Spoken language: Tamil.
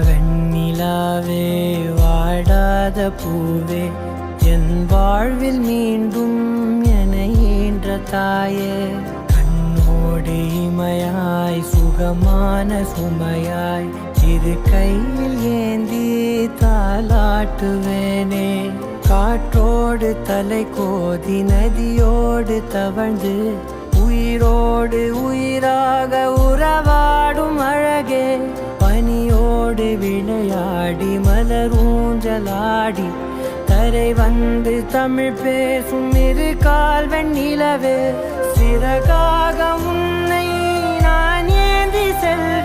வெண்ணிலாவே வாடாத பூவே என் வாழ்வில் மீண்டும் என ஈன்ற தாயே கண்ணோடு இமையாய் சுகமான சுமையாய் இரு கையில் ஏந்தி தாலாட்டுவேனே காற்றோடு தலை கோதி நதியோடு தவழ்ந்து உயிரோடு உயிராக உறவாடும் அழகே பனியோடு விளையாடி மலரூஞ்சலாடி தரை வந்து தமிழ் பேசும் இரு கால் வெண்ணிலவே சிறகாக உன்னை நான் ஏந்தி செல்ல